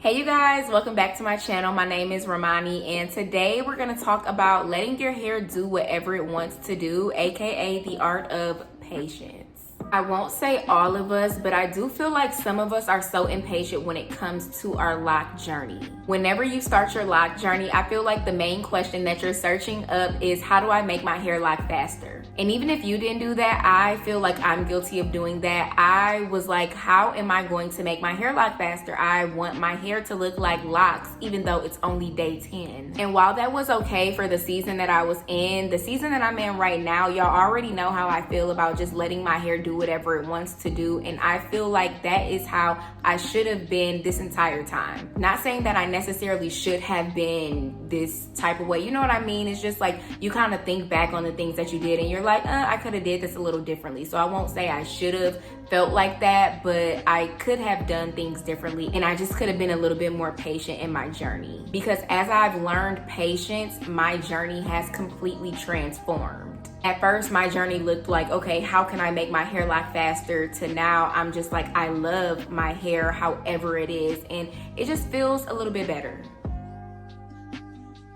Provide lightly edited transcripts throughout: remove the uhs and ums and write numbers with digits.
Hey you guys, welcome back to my channel. My name is Romani and today we're going to talk about letting your hair do whatever it wants to do, aka the art of patience. I won't say all of us, but I do feel like some of us are so impatient when it comes to our lock journey. Whenever you start your lock journey, I feel like the main question that you're searching up is, how do I make my hair lock faster? And even if you didn't do that, I feel like I'm guilty of doing that. I was like, how am I going to make my hair lock faster? I want my hair to look like locks, even though it's only day 10. And while that was okay for the season that I was in, the season that I'm in right now, y'all already know how I feel about just letting my hair do whatever it wants to do. And I feel like that is how I should have been this entire time. Not saying that I necessarily should have been this type of way. You know what I mean? It's just like you kind of think back on the things that you did and you're like, I could have did this a little differently. So I won't say I should have felt like that, but I could have done things differently. And I just could have been a little bit more patient in my journey. Because as I've learned patience, my journey has completely transformed. At first, my journey looked like, okay, how can I make my hair lock faster? To now, I'm just like, I love my hair however it is. And it just feels a little bit better.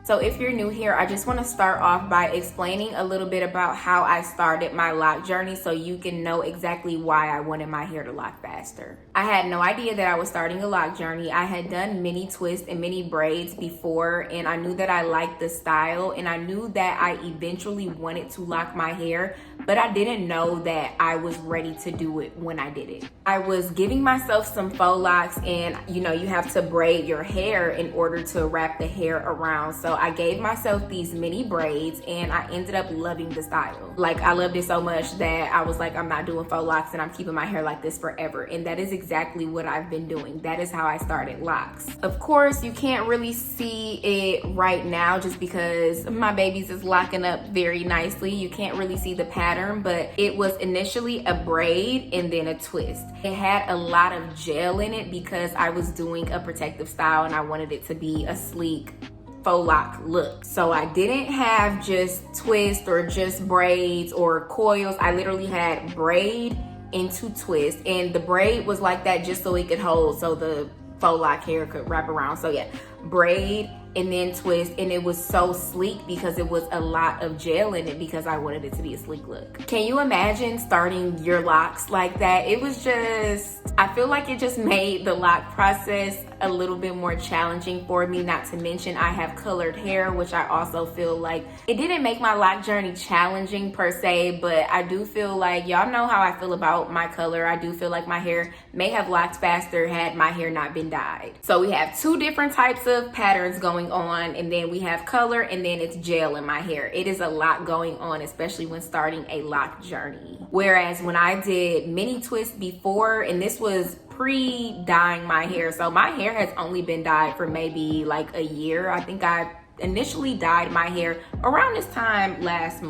So if you're new here, I just want to start off by explaining a little bit about how I started my lock journey so you can know exactly why I wanted my hair to lock faster. I had no idea that I was starting a lock journey. I had done mini twists and mini braids before, and I knew that I liked the style, and I knew that I eventually wanted to lock my hair, but I didn't know that I was ready to do it when I did it. I was giving myself some faux locks, and you know, you have to braid your hair in order to wrap the hair around. So I gave myself these mini braids and I ended up loving the style. Like, I loved it so much that I was like, I'm not doing faux locks and I'm keeping my hair like this forever. And that is exactly what I've been doing. That is how I started locks. Of course, you can't really see it right now just because my baby's is locking up very nicely. You can't really see the pattern, but it was initially a braid and then a twist. It had a lot of gel in it because I was doing a protective style and I wanted it to be a sleek faux lock look. So I didn't have just twist or just braids or coils. I literally had braid into twist, and the braid was like that just so it could hold so the faux lock hair could wrap around. So yeah, braid and then twist, and it was so sleek because it was a lot of gel in it because I wanted it to be a sleek look. Can you imagine starting your locks like that? It was just, I feel like it just made the lock process a little bit more challenging for me, not to mention I have colored hair, which I also feel like it didn't make my lock journey challenging per se, but I do feel like, y'all know how I feel about my color. I do feel like my hair may have locked faster had my hair not been dyed. So we have two different types of patterns going on, and then we have color, and then it's gel in my hair. It is a lot going on, especially when starting a lock journey. Whereas when I did mini twists before, and this was pre-dyeing my hair, so my hair has only been dyed for maybe like a year. I think I initially dyed my hair around this time last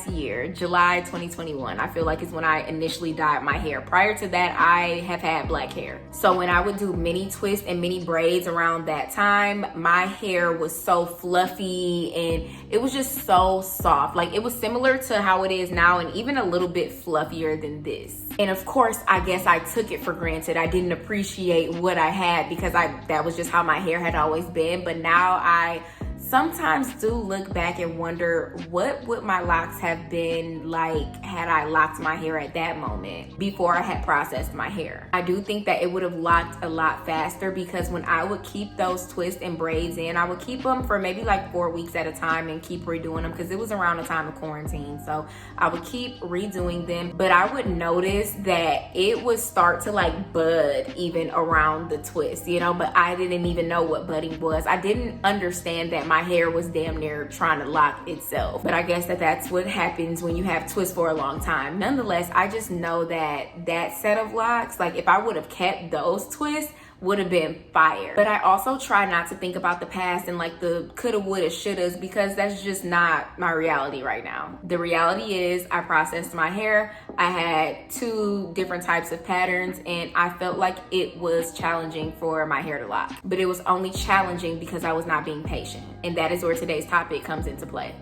year, July 2021. I feel like it's when I initially dyed my hair. Prior to that, I have had black hair. So when I would do mini twists and mini braids around that time, my hair was so fluffy and it was just so soft. Like, it was similar to how it is now and even a little bit fluffier than this. And of course, I guess I took it for granted. I didn't appreciate what I had because that was just how my hair had always been. But now I sometimes do look back and wonder, what would my locks have been like had I locked my hair at that moment before I had processed my hair? I do think that it would have locked a lot faster because when I would keep those twists and braids in, I would keep them for maybe like 4 weeks at a time and keep redoing them because it was around the time of quarantine. So I would keep redoing them, but I would notice that it would start to like bud even around the twist, you know, but I didn't even know what budding was. I didn't understand that my hair was damn near trying to lock itself. But I guess that's what happens when you have twists for a long time. Nonetheless, I just know that that set of locks, like if I would have kept those twists, would have been fire. But I also try not to think about the past and like the coulda, woulda, shouldas because that's just not my reality right now. The reality is I processed my hair. I had 2 different types of patterns and I felt like it was challenging for my hair to lock. But it was only challenging because I was not being patient. And that is where today's topic comes into play.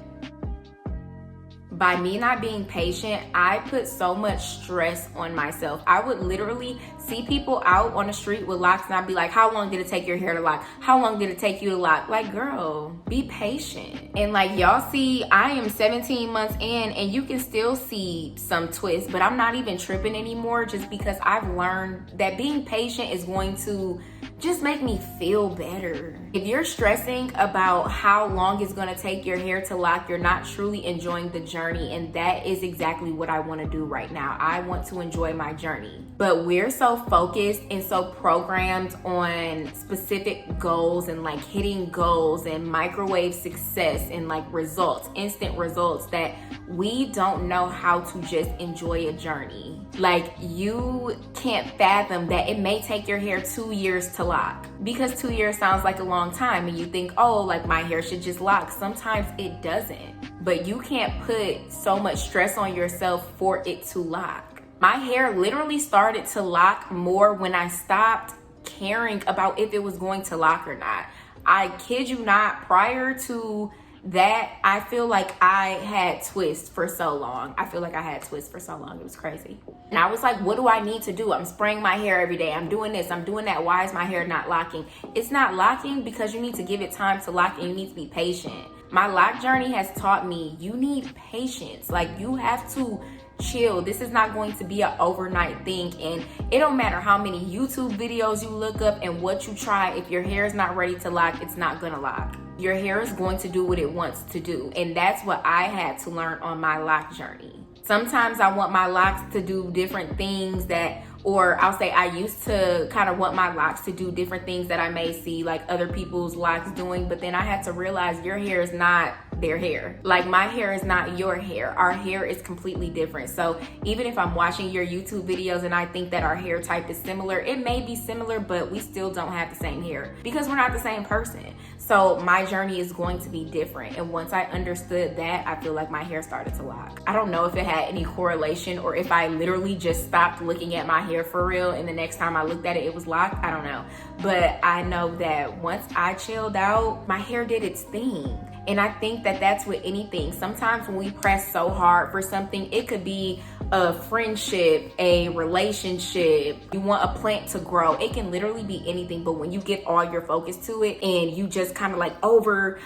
by me not being patient, I put so much stress on myself. I would literally see people out on the street with locks and I'd be like, how long did it take your hair to lock? How long did it take you to lock? Like, girl, be patient. And like y'all see, I am 17 months in and you can still see some twists, but I'm not even tripping anymore just because I've learned that being patient is going to just make me feel better. If you're stressing about how long it's gonna take your hair to lock, you're not truly enjoying the journey, and that is exactly what I wanna do right now. I want to enjoy my journey. But we're so focused and so programmed on specific goals and like hitting goals and microwave success and like results, instant results, that we don't know how to just enjoy a journey. Like, you can't fathom that it may take your hair 2 years to lock, because 2 years sounds like a long time and you think, oh, like my hair should just lock. Sometimes it doesn't, but you can't put so much stress on yourself for it to lock. My hair literally started to lock more when I stopped caring about if it was going to lock or not. I kid you not, prior to that, I feel like I had twists for so long. It was crazy. And I was like, what do I need to do? I'm spraying my hair every day. I'm doing this, I'm doing that. Why is my hair not locking? It's not locking because you need to give it time to lock and you need to be patient. My lock journey has taught me you need patience. Like, you have to chill. This is not going to be an overnight thing, and it don't matter how many YouTube videos you look up and what you try. If your hair is not ready to lock, it's not gonna lock. Your hair is going to do what it wants to do, and that's what I had to learn on my lock journey. Sometimes I want my locks to do different things I used to kind of want my locks to do different things that I may see like other people's locks doing, but then I had to realize your hair is not their hair. Like, my hair is not your hair. Our hair is completely different. So even if I'm watching your YouTube videos and I think that our hair type is similar, it may be similar, but we still don't have the same hair because we're not the same person. So my journey is going to be different. And once I understood that, I feel like my hair started to lock. I don't know if it had any correlation or if I literally just stopped looking at my hair for real and the next time I looked at it, it was locked. I don't know. But I know that once I chilled out, my hair did its thing. And I think that that's with anything. Sometimes when we press so hard for something, it could be a friendship, a relationship, you want a plant to grow. It can literally be anything, but when you give all your focus to it and you just kind of like over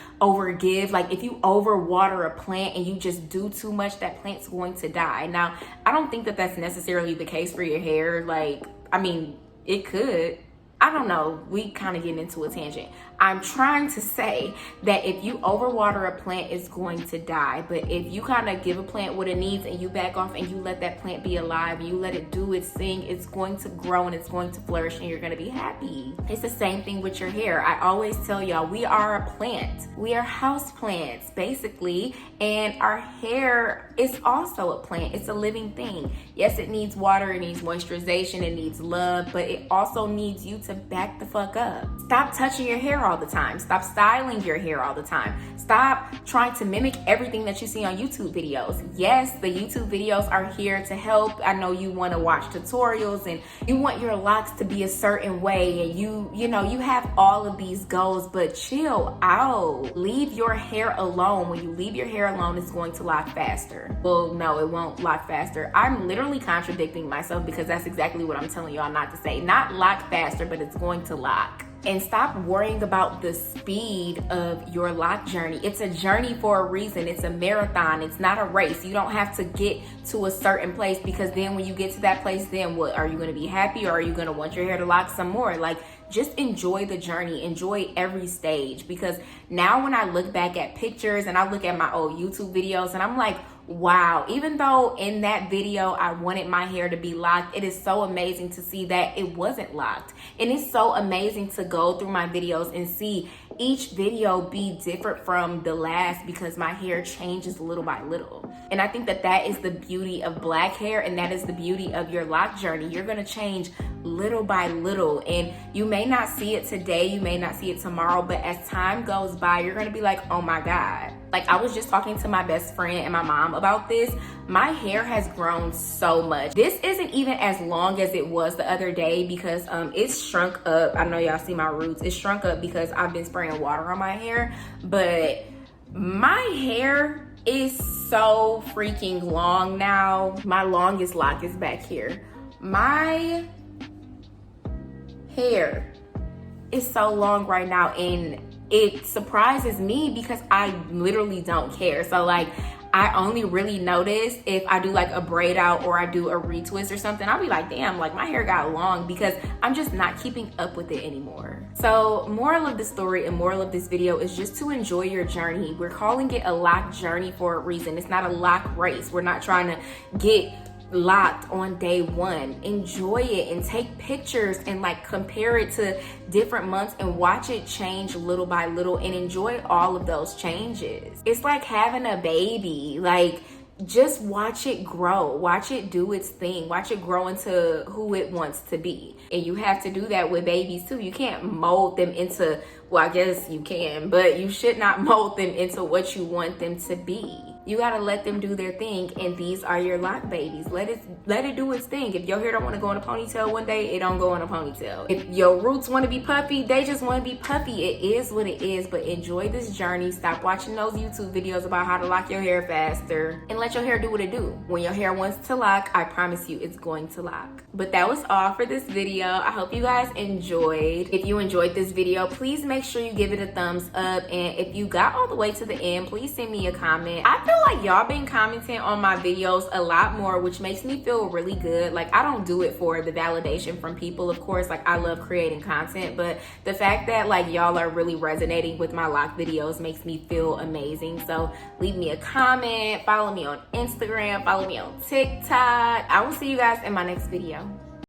give, like if you over water a plant and you just do too much, that plant's going to die. Now, I don't think that that's necessarily the case for your hair. Like, I mean, it could. I don't know, we kind of getting into a tangent. I'm trying to say that if you overwater a plant, it's going to die. But if you kind of give a plant what it needs and you back off and you let that plant be alive, you let it do its thing, it's going to grow and it's going to flourish and you're going to be happy. It's the same thing with your hair. I always tell y'all, we are a plant. We are house plants, basically. And our hair is also a plant. It's a living thing. Yes, it needs water, it needs moisturization, it needs love, but it also needs you to back the fuck up. Stop touching your hair all the time. Stop styling your hair all the time. Stop trying to mimic everything that you see on YouTube videos. Yes, the YouTube videos are here to help. I know you want to watch tutorials and you want your locks to be a certain way and you know, you have all of these goals, but chill out. Leave your hair alone. When you leave your hair alone, it's going to lock faster. Well, no, it won't lock faster. I'm literally contradicting myself because that's exactly what I'm telling y'all not to say. Not lock faster, but it's going to lock. And stop worrying about the speed of your lock journey. It's a journey for a reason. It's a marathon. It's not a race. You don't have to get to a certain place because then when you get to that place, then what? Are you going to be happy or are you going to want your hair to lock some more? Like, just enjoy the journey. Enjoy every stage, because now when I look back at pictures and I look at my old YouTube videos and I'm like, wow, even though in that video I wanted my hair to be locked, it is so amazing to see that it wasn't locked. And it's so amazing to go through my videos and see each video be different from the last because my hair changes little by little. And I think that that is the beauty of black hair, and that is the beauty of your lock journey. You're gonna change little by little, and you may not see it today, you may not see it tomorrow, but as time goes by, you're gonna be like, oh my God. Like, I was just talking to my best friend and my mom about this. My hair has grown so much. This isn't even as long as it was the other day because it's shrunk up. I know y'all see my roots. It's shrunk up because I've been spraying water on my hair, but my hair is so freaking long now. My longest lock is back here. My hair is so long right now, and it surprises me because I literally don't care. So like, I only really notice if I do like a braid out or I do a retwist or something. I'll be like, damn, like my hair got long, because I'm just not keeping up with it anymore. So moral of the story and moral of this video is just to enjoy your journey. We're calling it a lock journey for a reason. It's not a lock race. We're not trying to get locked on day one. Enjoy it and take pictures and like compare it to different months and watch it change little by little and enjoy all of those changes. It's like having a baby. Like, just watch it grow, watch it do its thing, watch it grow into who it wants to be. And you have to do that with babies too. You can't mold them into, well, I guess you can, but you should not mold them into what you want them to be. You gotta let them do their thing, and these are your lock babies. Let it do its thing. If your hair don't want to go in a ponytail one day, it don't go in a ponytail. If your roots want to be puffy, they just want to be puffy. It is what it is, but enjoy this journey. Stop watching those YouTube videos about how to lock your hair faster, and let your hair do what it do. When your hair wants to lock, I promise you it's going to lock. But that was all for this video. I hope you guys enjoyed. If you enjoyed this video, please make sure you give it a thumbs up, and if you got all the way to the end, please send me a comment. I feel like y'all been commenting on my videos a lot more, which makes me feel really good. Like, I don't do it for the validation from people, of course. Like, I love creating content, but the fact that like y'all are really resonating with my lock videos makes me feel amazing. So leave me a comment, follow me on Instagram, follow me on TikTok. I will see you guys in my next video.